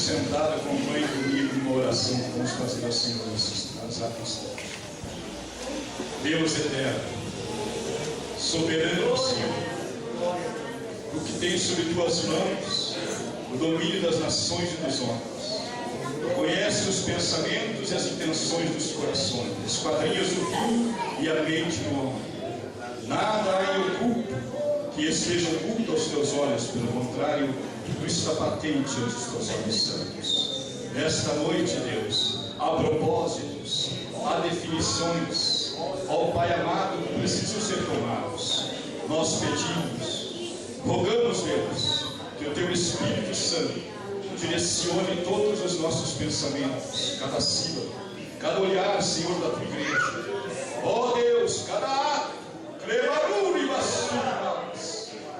sentado, acompanhe comigo numa oração que vamos fazer ao Senhor nas apóstolas. Deus eterno, soberano Senhor, o que tem sob tuas mãos o domínio das nações e dos homens, conhece os pensamentos e as intenções dos corações, esquadrinhas o fim e a mente do homem. Nada há em oculto que esteja oculto aos teus olhos, pelo contrário, tudo está patente aos teus olhos santos. Nesta noite, Deus, há propósitos, há definições, ó Pai amado, que precisam ser tomados. Nós pedimos, rogamos, Deus, que o teu Espírito Santo direcione todos os nossos pensamentos, cada sílaba, cada olhar, Senhor, da tua igreja. Ó Deus, cada ato,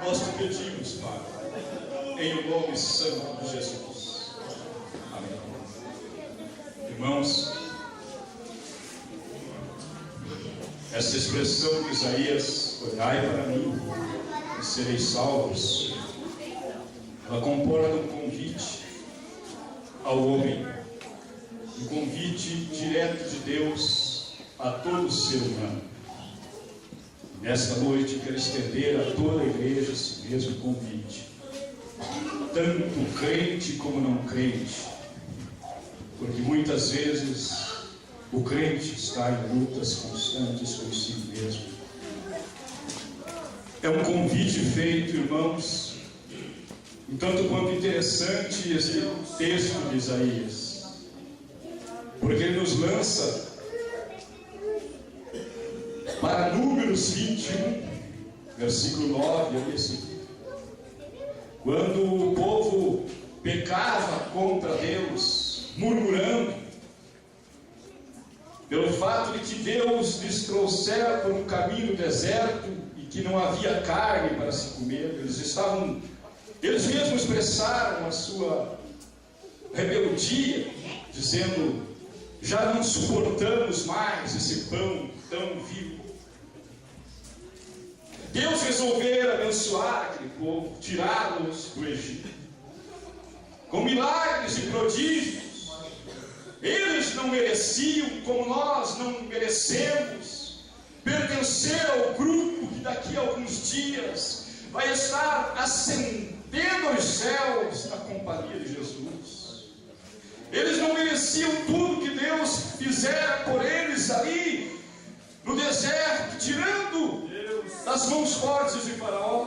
nós te pedimos, Pai, em o nome santo de Jesus. Amém. Irmãos, essa expressão de Isaías, olhai para mim e sereis salvos, ela comporta um convite ao homem, um convite direto de Deus a todo ser humano. Nesta noite quero estender a toda a igreja esse mesmo convite, tanto crente como não crente, porque muitas vezes o crente está em lutas constantes consigo mesmo. É um convite feito, irmãos, um tanto quanto interessante esse texto de Isaías, porque ele nos lança para Números 21, versículo 9, olha assim. Quando o povo pecava contra Deus, murmurando, pelo fato de que Deus lhes trouxera por um caminho deserto e que não havia carne para se comer, eles mesmos expressaram a sua rebeldia, dizendo: já não suportamos mais esse pão tão vil. Deus resolveu abençoar aquele povo, tirá-los do Egito, com milagres e prodígios. Eles não mereciam, como nós não merecemos, pertencer ao grupo que daqui a alguns dias vai estar ascendendo aos céus na companhia de Jesus. Eles não mereciam tudo que Deus fizera por eles ali no deserto, tirando das mãos fortes de Faraó.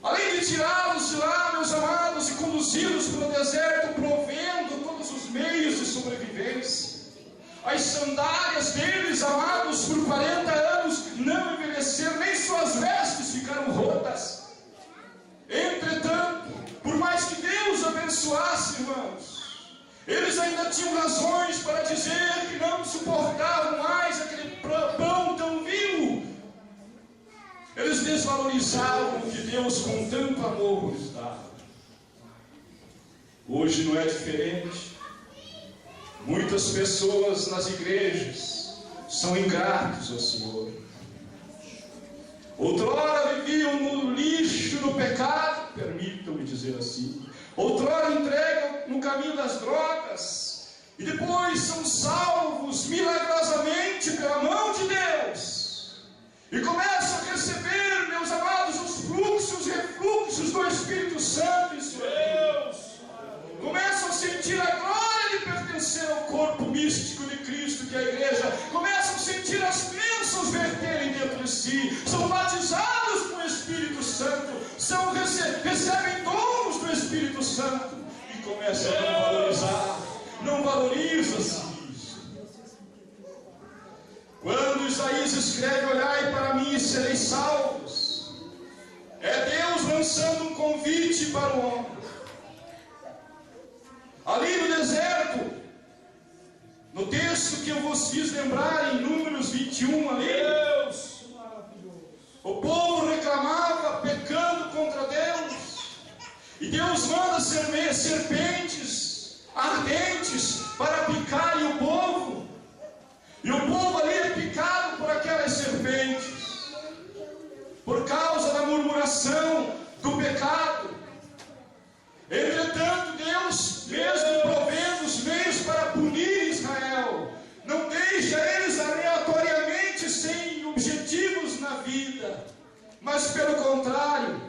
Além de tirá-los de lá, meus amados, e conduzi-los pelo deserto, provendo todos os meios de sobrevivência. As sandálias deles, amados, por 40 anos, não envelheceram, nem suas vestes ficaram rotas. Entretanto, por mais que Deus abençoasse, irmãos, eles ainda tinham razões para dizer que não suportavam mais aquele pão tão vil. Eles desvalorizavam o que Deus com tanto amor lhes dava. Hoje não é diferente. Muitas pessoas nas igrejas são ingratos ao Senhor. Outrora viviam no lixo, no pecado, permitam-me dizer assim. Outrora entregam no caminho das drogas, e depois são salvos milagrosamente pela mão de Deus. E começam a receber, meus amados, os fluxos, os refluxos do Espírito Santo em sua vida. Começam a sentir a glória de pertencer ao corpo místico de Cristo, que é a igreja. Começam a sentir as bênçãos verterem dentro de si. São batizados com o Espírito Santo. Recebem dons do Espírito Santo. E começam a não valorizar. Não valoriza-se. Quando Isaías escreve: olhai para mim e sereis salvos, é Deus lançando um convite para o homem. Ali no deserto, no texto que eu vos fiz lembrar, em Números 21, ali, o povo reclamava, pecando contra Deus, e Deus manda serpentes ardentes para picarem o povo, e o povo ali é picado por aquelas serpentes, por causa da murmuração, do pecado. Entretanto, mas pelo contrário,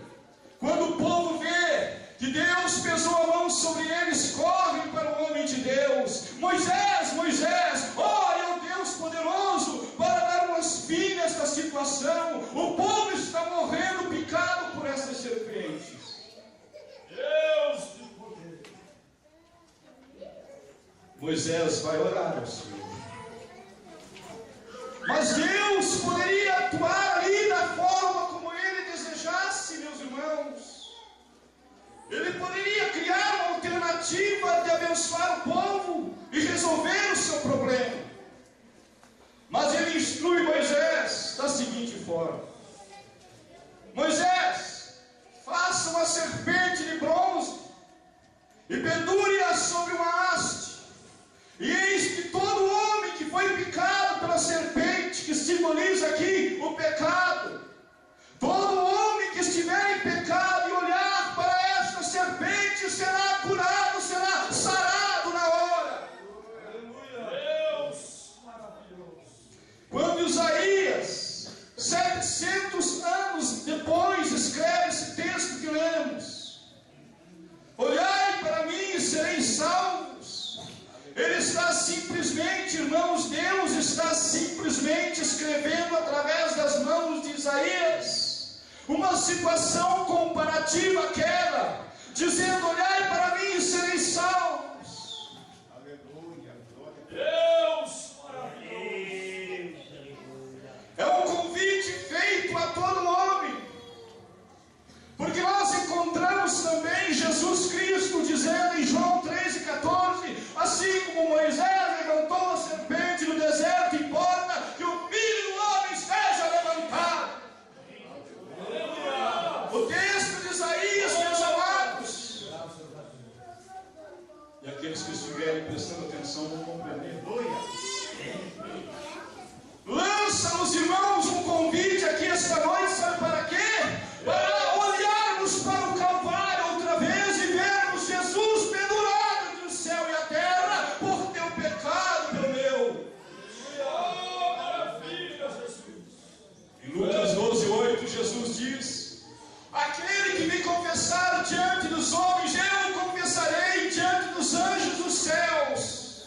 quando o povo vê que Deus pesou a mão sobre eles, correm para o homem de Deus: Moisés, Moisés, olha o Deus poderoso para dar umas fim nesta situação. O povo está morrendo picado por essas serpentes. Deus de poder. Moisés vai orar ao Senhor. Mas Deus poderia atuar ali da forma como Ele desejasse, meus irmãos. Ele poderia criar uma alternativa de abençoar o povo e resolver o seu problema. Mas Ele instrui Moisés da seguinte forma: Moisés, faça uma serpente de bronze e pendure-a sobre uma haste. E eis que todo homem que foi picado pela serpente, que simboliza aqui o pecado, todo homem que estiver em pecado e olhar para esta serpente será curado, será sarado na hora. Aleluia. Deus maravilhoso. Quando Isaías, 700 anos depois, escreve esse texto que lemos: olhai para mim e sereis salvos. Ele está simplesmente, irmãos, Deus está simplesmente escrevendo através das mãos de Isaías uma situação comparativa àquela, dizendo: olhai para mim e sereis salvos. Aleluia, glória a Deus, maravilhoso. É um convite feito a todo homem, porque nós encontramos também Jesus Cristo dizendo em João 13,14: assim como Moisés levantou a serpente no deserto, importa que o Filho do Homem esteja levantado. O texto de Isaías, meus amados, e aqueles que estiverem prestando atenção vão compreender, lança aos irmãos um convite aqui esta noite, sabe para quê? Para olharmos para o Calvário outra vez e vermos Jesus pendurado entre o céu e a terra por teu pecado, pelo meu. Oh, maravilha, Jesus. Em Lucas 12:8, Jesus diz: aquele que me confessar diante dos homens, eu o confessarei diante dos anjos dos céus.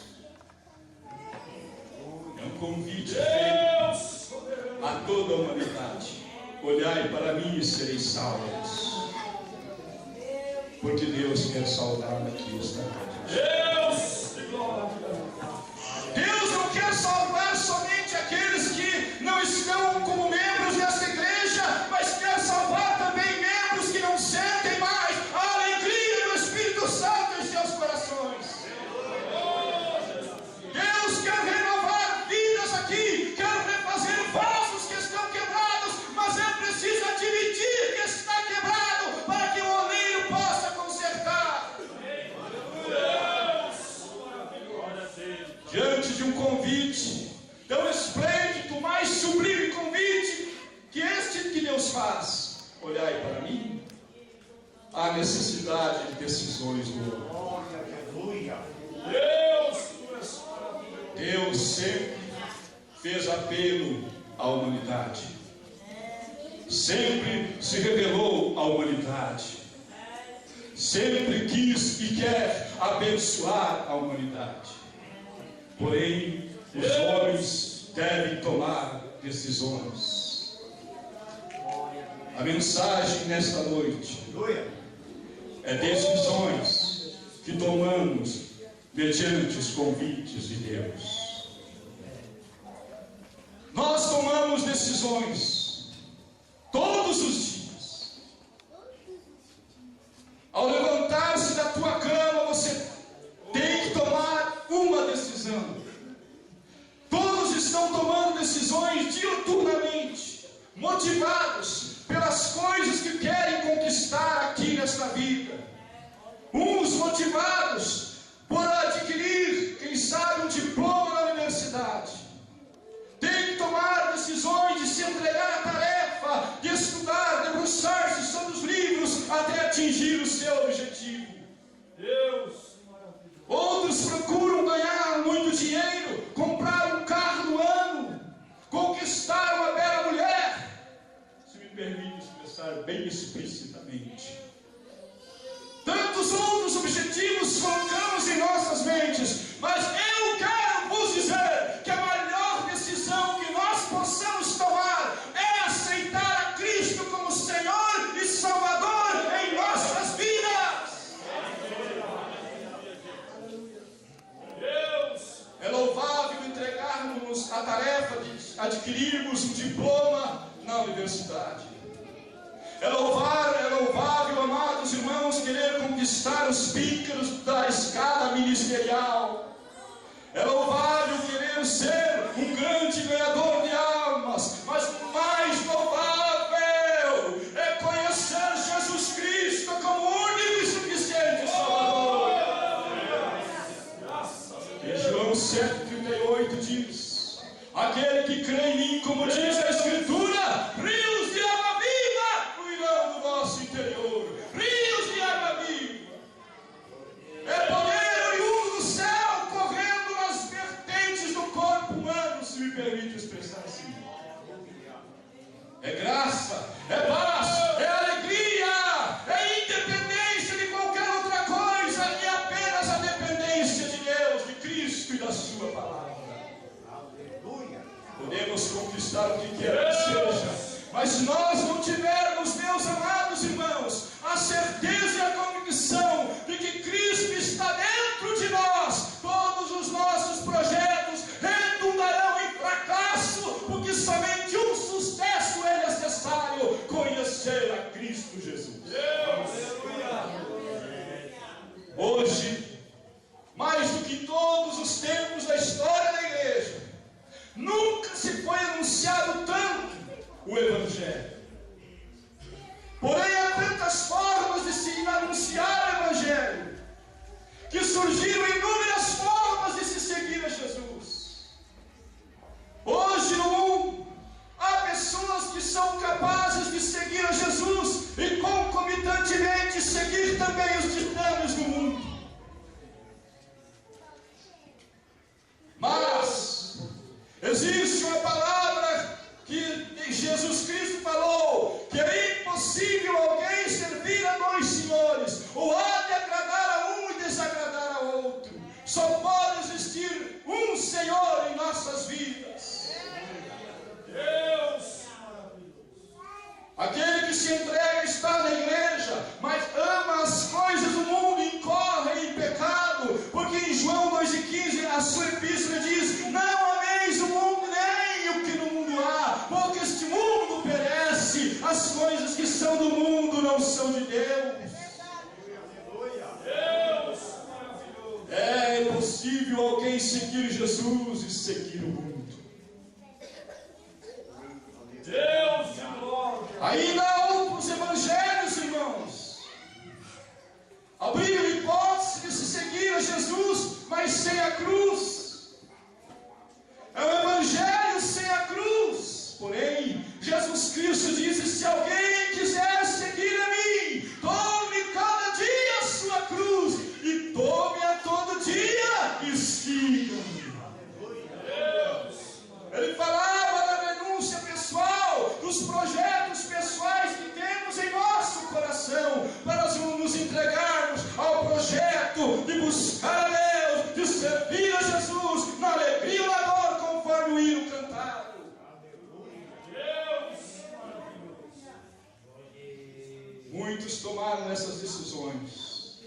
É um convite feito a toda a humanidade: olhai para mim e sereis salvos, porque Deus quer salvar aqui esta noite. Deus não quer salvar somente aqueles que não estão como membros desta igreja, mas quer salvar também membros que não sentem mais a alegria do Espírito Santo em seus corações. Deus quer renovar vidas aqui, quer refazer vasos que estão quebrados, mas é preciso admitir que está quebrado para que o oleiro possa consertar. Diante de um convite tão esplêndido, mais sublime convite que este que Deus faz: olhai para mim, há necessidade de decisões do homem. Deus sempre fez apelo à humanidade, sempre se revelou à humanidade, sempre quis e quer abençoar a humanidade. Porém, os homens devem tomar decisões. A mensagem nesta noite é decisões que tomamos mediante os convites de Deus. Nós tomamos decisões todos os dias. Ao levantar-se da tua cama, você tem que tomar uma decisão. Todos estão tomando decisões diuturnamente, motivados pelas coisas que querem conquistar aqui nesta vida. Uns motivados por adquirir, quem sabe, um diploma na universidade. Tem que tomar decisões de se entregar à tarefa, de estudar, debruçar-se sobre os livros até atingir o seu objetivo. Deus! Outros procuram ganhar muito dinheiro, comprar um carro do ano, conquistar uma bela mulher. Se me permite adquirirmos um diploma na universidade. É louvável, amados irmãos, querer conquistar os píncaros da escada ministerial. É louvável querer ser um grande ganhador de almas, mas o mais louvável é conhecer Jesus Cristo como único e suficiente Salvador. E João 7,38 diz: aquele que crê em mim, como diz a Escritura, rios de água viva fluirão do nosso interior. Rios de água viva. É poder oriundo do céu correndo nas vertentes do corpo humano, se me permite expressar assim. É graça, é paz, é alegria, é independência de qualquer outra coisa, e apenas a dependência de Deus, de Cristo e da sua palavra. Podemos conquistar o que quer que seja, mas se nós não tivermos, meus amados irmãos, a certeza e a convicção de que Cristo está dentro de nós, todos os nossos projetos redundarão em fracasso, porque somente um sucesso é necessário: conhecer a Cristo Jesus. Hoje, mais do que todos os tempos da história da igreja, nunca se foi anunciado tanto o Evangelho. Porém, há tantas formas de se anunciar o Evangelho, que surgiram inúmeras formas de se seguir a Jesus. Hoje no mundo, há pessoas que são capazes de seguir a Jesus e concomitantemente seguir também os ditames do mundo. Mas existe uma palavra que Jesus Cristo falou, que é impossível alguém servir a dois senhores, ou há de agradar a um e desagradar a outro. Só pode existir um Senhor em nossas vidas. Deus! Aquele que se entrega está na igreja, mas ama as coisas do mundo e incorre em pecado, porque em João 2,15 a sua epístola diz: não ameis o mundo nem o que no mundo há, porque este mundo perece, as coisas que são do mundo não são de Deus. É impossível alguém seguir Jesus e seguir o mundo. Deus de glória. Ainda há outros evangelhos, irmãos. Abriram a hipótese de se seguir a Jesus, mas sem a cruz. É um evangelho sem a cruz. Porém, Jesus Cristo disse: se alguém quiser seguir a mim, tome cada dia a sua cruz, e tome-a todo dia e siga-me. Ele falava da renúncia pessoal, dos projetos pessoais que temos em nosso coração, para nos entregarmos ao projeto de buscar a Deus, de servir a Jesus na alegria e na dor, conforme o hino cantado. Muitos tomaram essas decisões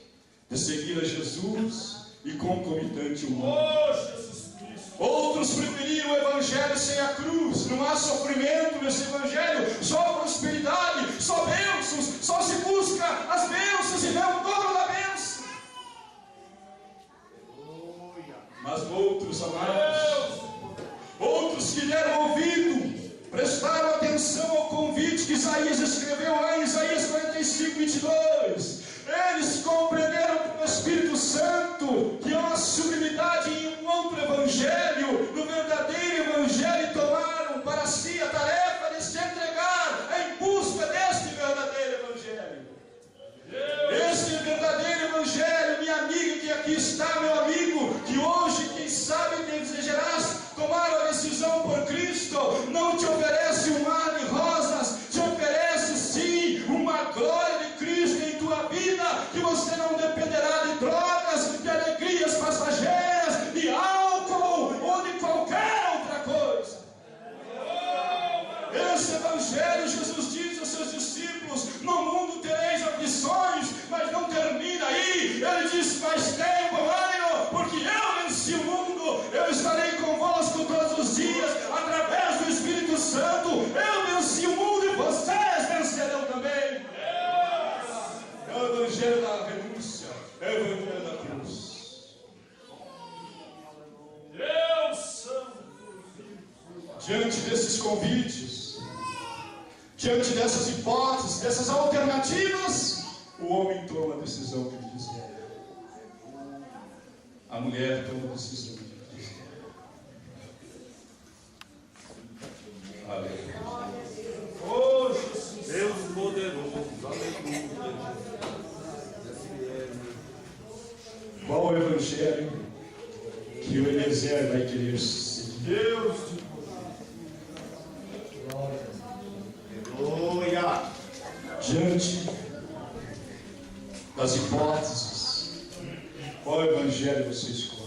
de seguir a Jesus e concomitante o mundo. Outros preferiram o Evangelho sem a cruz. Não há sofrimento nesse Evangelho, só prosperidade, só bênçãos, só se busca as bênçãos e não o dono da bênção. Mas outros, amados, outros que deram ouvido, prestaram atenção ao convite que Isaías escreveu lá em Isaías 45:22. Eles compreenderam pelo Espírito Santo que há uma sublimidade em um outro evangelho, no verdadeiro evangelho, e tomaram para si a tarefa de se entregar em busca deste verdadeiro evangelho. Este verdadeiro evangelho, minha amiga que aqui está, meu amigo, que hoje, quem sabe, desejarás tomar a decisão por Cristo, não te oferece um mar de rosas, te oferece sim uma glória de Cristo em tua vida, que você não dependerá de drogas, de alegrias passageiras, de álcool ou de qualquer Santo, eu venci o mundo e vocês vencerão também. É o evangelho da renúncia, é o evangelho da cruz. Deus Santo. Diante desses convites, diante dessas hipóteses, dessas alternativas, o homem toma a decisão que ele quiser. A mulher toma a decisão que ele quiser. Aleluia. Oh, Jesus, Deus poderoso, aleluia. Qual o evangelho que o Eliezer vai querer seguir? Deus de aleluia. Diante das hipóteses, qual evangelho você escolhe?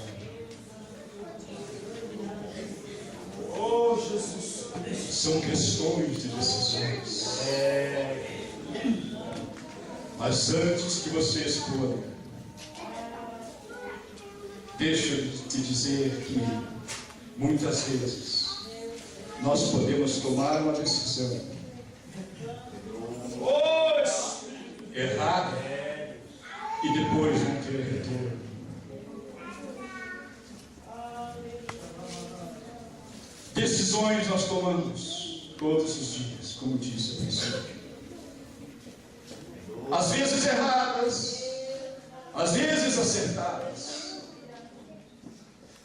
Oh, Jesus. São questões de decisões. Mas antes que você escolha, deixa eu te dizer que muitas vezes nós podemos tomar uma decisão errada e depois não ter retorno. Decisões nós tomamos todos os dias, como disse a princípio. Às vezes erradas, às vezes acertadas.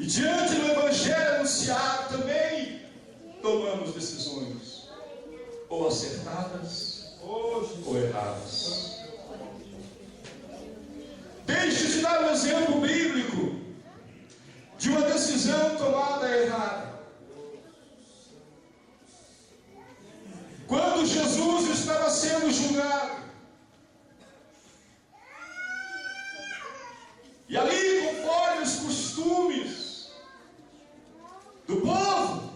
E diante do evangelho anunciado também tomamos decisões ou acertadas ou erradas. Deixe-te dar um exemplo bíblico de uma decisão tomada errada. Quando Jesus estava sendo julgado, e ali, conforme os costumes do povo,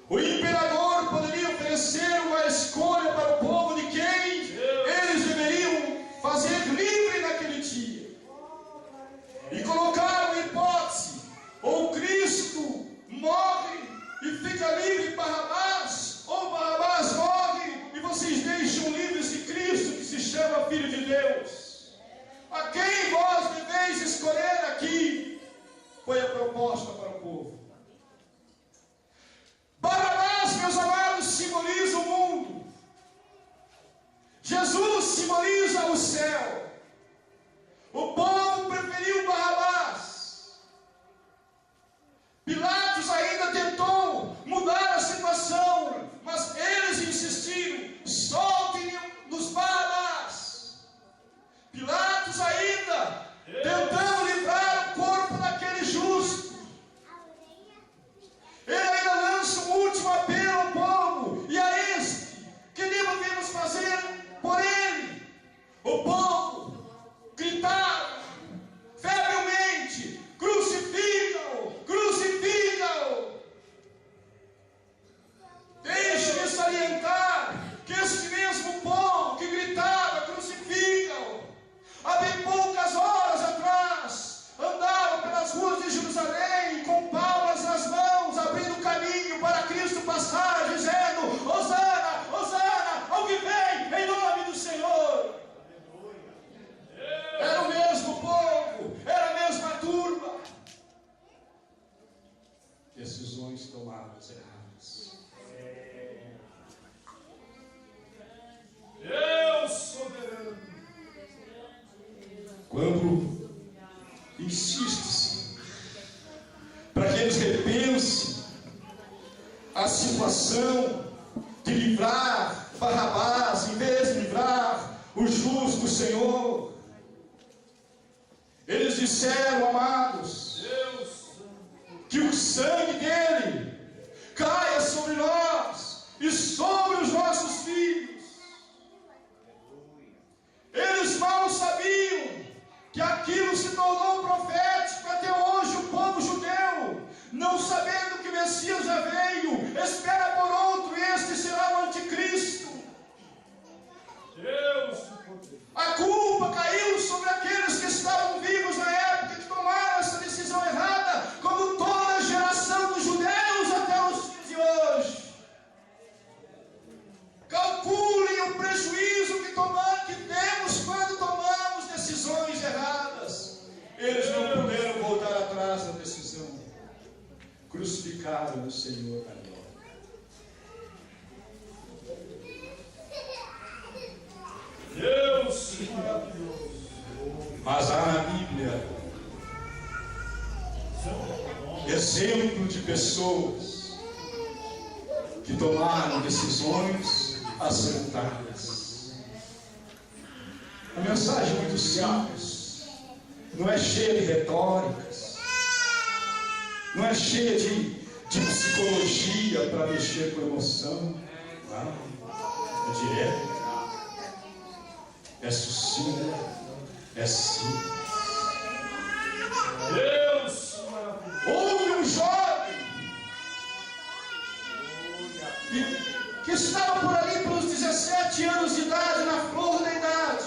o imperador poderia oferecer uma escolha para o povo de quem eles deveriam fazer livre naquele dia. E colocaram a hipótese: ou Cristo morre e fica livre Barrabás, ou Barrabás morre e vocês deixam livres de Cristo, que se chama Filho de Deus. A quem vós deveis escolher aqui? Foi a proposta para o povo. Barrabás, meus amados, simboliza o mundo. Jesus simboliza o céu. O povo preferiu Barrabás. Pilatos ainda tentou mudar a situação, mas eles insistiram: soltem-nos Barrabás. Pilatos ainda tentando livrar o corpo daquele justo. Ele ainda lança um último apelo ao povo: e a este, que devemos fazer por ele? O povo gritava febrilmente: crucifica-o, crucifica-o. Deixe-me salientar que este mesmo povo que gritava crucifica-o, há bem poucas horas atrás andava pelas ruas de Jerusalém com palmas nas mãos, abrindo caminho para Cristo passar, dizendo: Hosana, Hosana ao que vem em nome do Senhor. Era o mesmo povo, era a mesma turma. Decisões tomadas erradas. Deus soberano. Quando insiste-se para que eles repensem a situação de livrar Barrabás, em vez de livrar o justo Senhor, eles disseram, amados, que o sangue dele caia sobre nós e sobre os nossos filhos. Eles mal sabiam que aquilo se tornou profético até hoje. O povo judeu, não sabendo que o Messias já veio, espera por outro, e este será o anticristo. A culpa caiu sobre aqueles que estavam vivos na época que tomaram essa decisão errada, como toda a geração dos judeus até os dias de hoje. crucificaram o Senhor na glória. Deus maravilhoso. Mas há na Bíblia exemplo de pessoas que tomaram decisões acertadas. A mensagem é muito simples, não é cheia de retóricas, não é cheia de psicologia para mexer com emoção, não, é direto, é sucinta, é simples. Deus! Houve um jovem que estava por ali pelos 17 anos de idade, na flor da idade,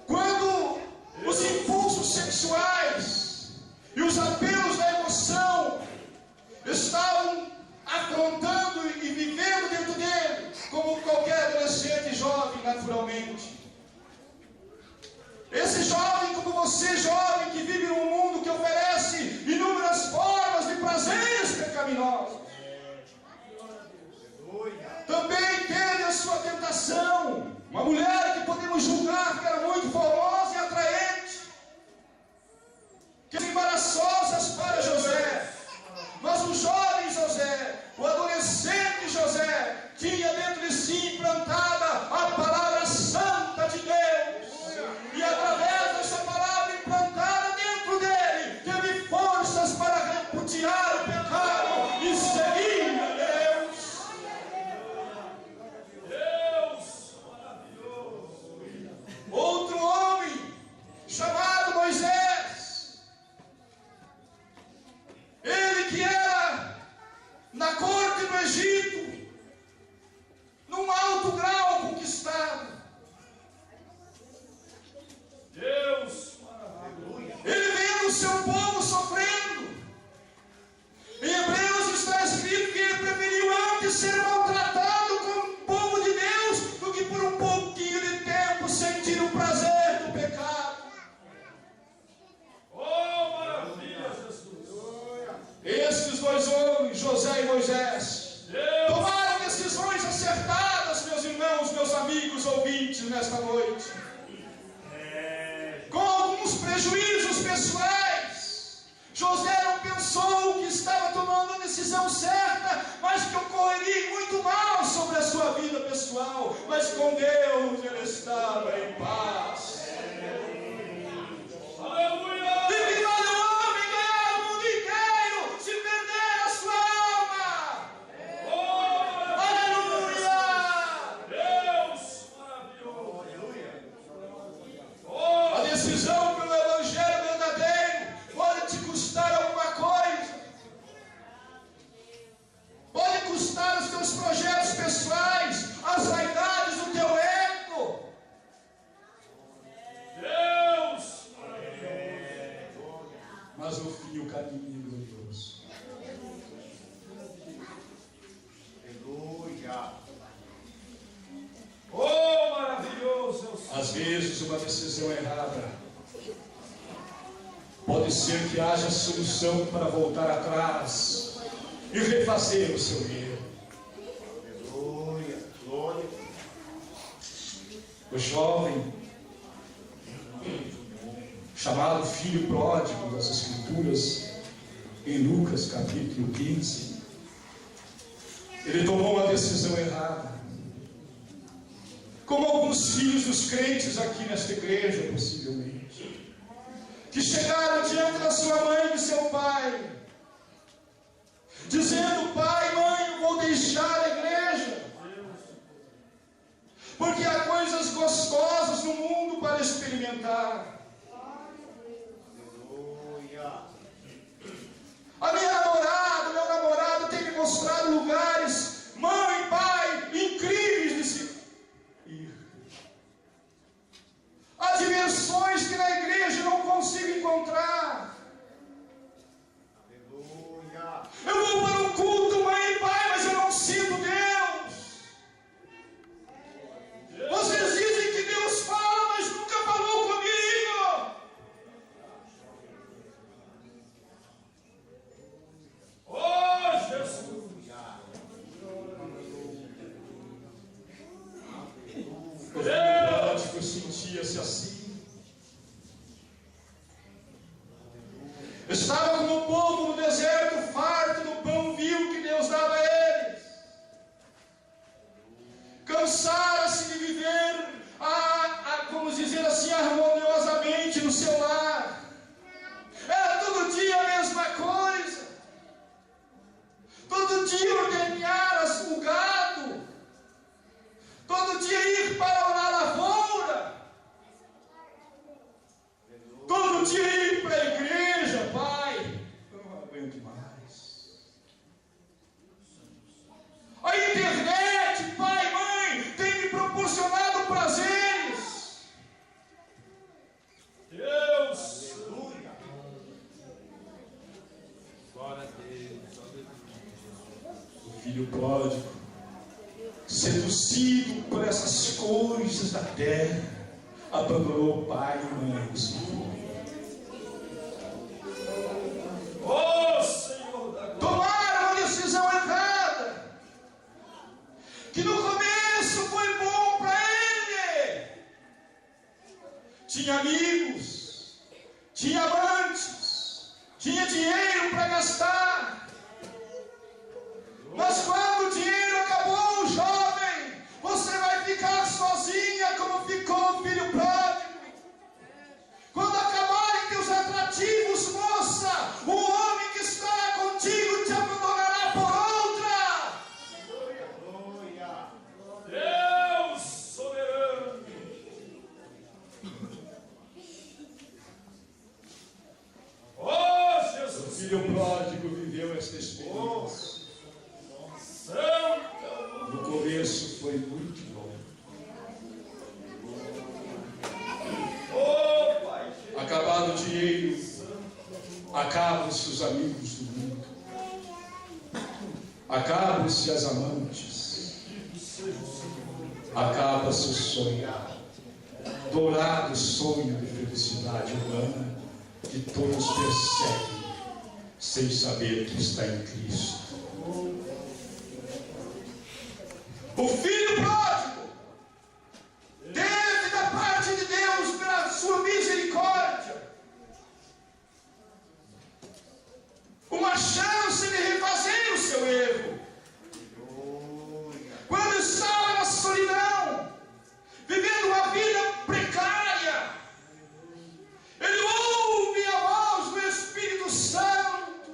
quando os impulsos sexuais e os apelos da emoção estavam afrontando e vivendo dentro dele, como qualquer adolescente jovem naturalmente. Esse jovem, como você, jovem, que vive num mundo que oferece inúmeras formas de prazeres pecaminosos, também teve a sua tentação. Uma mulher que podemos julgar que era muito formosa e atraente, que era embaraçosas para José. Mas o jovem José, o adolescente José, tinha dentro de si implantada a palavra santa de Deus. E através dessa palavra implantada dentro dele, teve forças para repudiar o pecado e seguir a Deus. Deus maravilhoso. Outro homem chamado Moisés, ele que era na corte do Egito, num alto grau conquistado. Deus! Ele vendo o seu povo sofrendo. Em Hebreus está escrito que ele preferiu antes ser maltratado como o povo de Deus do que por um pouquinho de tempo sentir o prazer do pecado. Oh, maravilha, Jesus! Esses dois homens, José e Moisés, Deus! tomaram decisões acertadas, meus irmãos, meus amigos ouvintes, nesta noite. Com alguns prejuízos pessoais. José não pensou que estava tomando a decisão certa, mas que ocorreria muito mal sobre a sua vida pessoal. Mas com Deus ele estava em paz. Aleluia! E que vale o homem ganhar o mundo inteiro se perder a sua alma? Oh, Aleluia! Deus! Maravilhoso! Oh, A decisão pelo Evangelho verdadeiro pode te custar alguma coisa. Pode custar os teus projetos pessoais, as vaidades do teu ego. Deus! Mas no fim o caminho é glorioso. Aleluia. Oh, maravilhoso! é o Senhor. Às vezes uma decisão errada pode ser que haja solução para voltar atrás e refazer o seu erro. Aleluia. Glória. O jovem chamado filho pródigo das Escrituras, em Lucas capítulo 15, ele tomou uma decisão errada. Como alguns filhos dos crentes aqui nesta igreja, possivelmente, que chegaram diante da sua mãe e do seu pai, dizendo: pai, mãe, eu vou deixar a igreja, porque há coisas gostosas no mundo para experimentar. Aleluia. A minha namorada, meu namorado tem me mostrado lugares, mãe, pai, incríveis de se ir. Há diversões que na igreja eu não consigo encontrar. Aleluia. Eu vou para um culto, mãe e pai, mas eu não sinto Deus. Vocês dizem que Deus fala, mas nunca falou comigo. Estava como o povo no deserto, farto do pão vil que Deus dava a eles. Cansaram-se de viver, como dizer assim, harmoniosamente no seu lar. Era todo dia a mesma coisa. Todo dia ordenhar o gado. Todo dia ir para a lavoura. Todo dia ir para a igreja, Pai. Eu não aguento mais. A internet, pai, mãe, tem me proporcionado prazeres. Deus. Aleluia. Glória a Deus. O filho pródigo, seduzido por essas coisas da terra, abandonou o pai e mãe e se foi. Oh, Senhor da glória. Tomaram uma decisão errada, que no começo foi bom para ele. Tinha amigos, tinha amantes, tinha dinheiro para gastar. Mas quando o dinheiro acabou, jovem, você vai ficar sozinha como ficou o filho pródigo. Quando acabarem teus atrativos, moça, o homem que está contigo te abandonará por outra. Aleluia. Deus soberano. Oh, O Jesus. filho pródigo viveu esta experiência. Santo. No começo foi muito bom. Oh, Pai. Acabado o dinheiro, acabam-se os amigos do mundo, acabam-se as amantes, acaba-se o sonhar, dourado sonho de felicidade humana que todos perseguem sem saber que está em Cristo. O filho pródigo teve da parte de Deus, pela sua misericórdia, uma chance de refazer o seu erro. Quando estava na solidão, vivendo uma vida precária, ele ouve a voz do Espírito Santo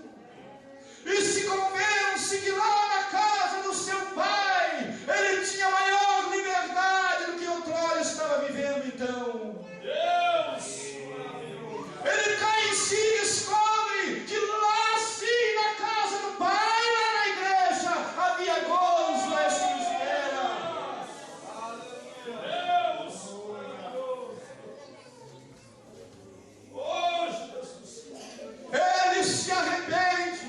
e se convence que lá na casa do seu pai ele tinha maior liberdade do que outrora estava vivendo. Então Deus. ele cai em si e descobre que lá sim, na casa do pai, lá na igreja, havia gozo a esse que espera. Deus. Oh, Jesus. Ele se arrepende.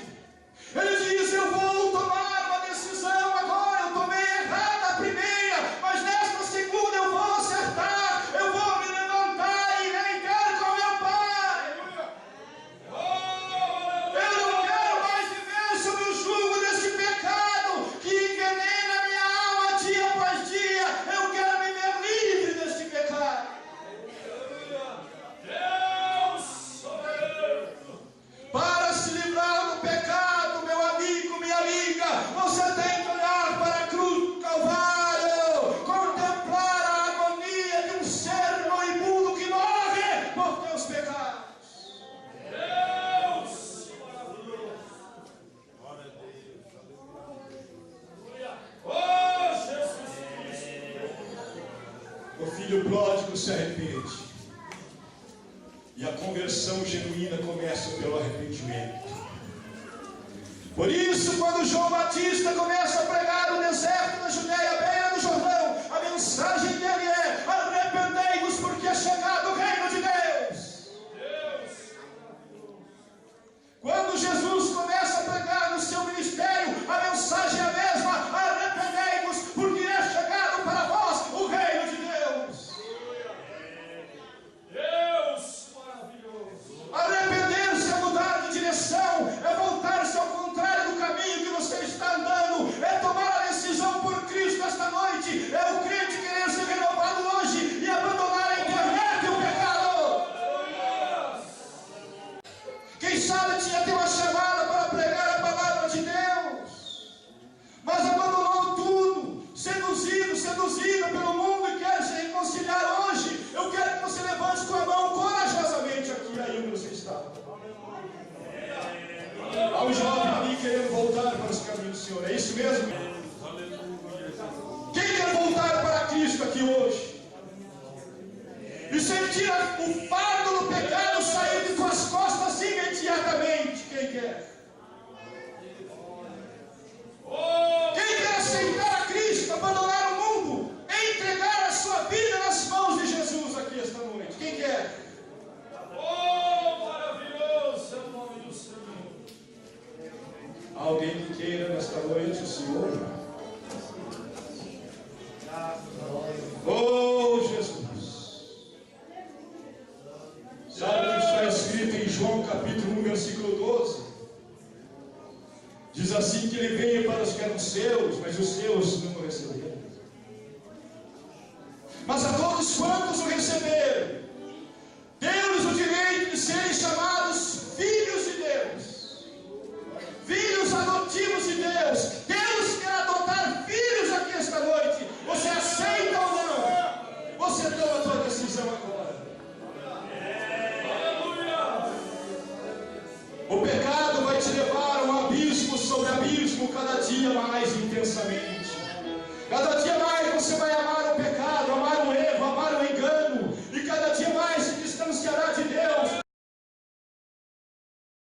Ele diz: eu vou tomar uma decisão agora. Eu tomei errada a primeira, mas nesta segunda eu vou acertar. Eu vou me levantar e irei ter com meu pai. Eu não quero mais viver sob o jugo desse pecado que envenena minha alma dia após dia. Eu quero me ver livre deste pecado. Deus soberano. Para se livrar do pecado, meu amigo, minha amiga, você tem que olhar para a cruz do Calvário, contemplar a agonia de um ser moribundo que morre por teus pecados. Deus. Oh, Jesus Cristo. O filho pródigo se arrepende. E a conversão genuína começa pelo arrependimento. Por isso, quando João Batista começa a pregar no deserto da Judéia, à beira do Jordão, a mensagem dele é: arrependei-vos, porque é chegado o reino de Deus. Quando Jesus começa a pregar no seu ministério, a mensagem é a mesma: arrependei-vos, porque é chegado para vós o reino de Deus. Deus maravilhoso. Arrepender-se é mudar de direção, é voltar-se ao contrário do caminho que você está andando, é tomar a decisão por Cristo esta Há um jovem ali querendo voltar para os caminhos do Senhor. É isso mesmo? Quem quer voltar para Cristo aqui hoje? E sentir o fardo do pecado sair de suas costas imediatamente? Quem quer? Quem quer aceitar a Cristo, abandonar o mundo, entregar a sua vida nas mãos de Jesus aqui esta noite? Quem quer? Oh, maravilhoso é o nome do Senhor. Alguém que queira nesta noite o Senhor? Oh, Jesus! Sabe o que está escrito em João capítulo 1, versículo 12? Diz assim que ele veio para os que eram seus, mas os seus não o receberam. Mas a todos quantos o receberam, deu-lhes o direito de serem chamados filhos de Deus, filhos adotivos de Deus. Deus quer adotar filhos aqui esta noite. Você aceita ou não? Você toma a sua decisão agora. O pecado vai te levar a um abismo sobre abismo, cada dia mais intensamente. Cada dia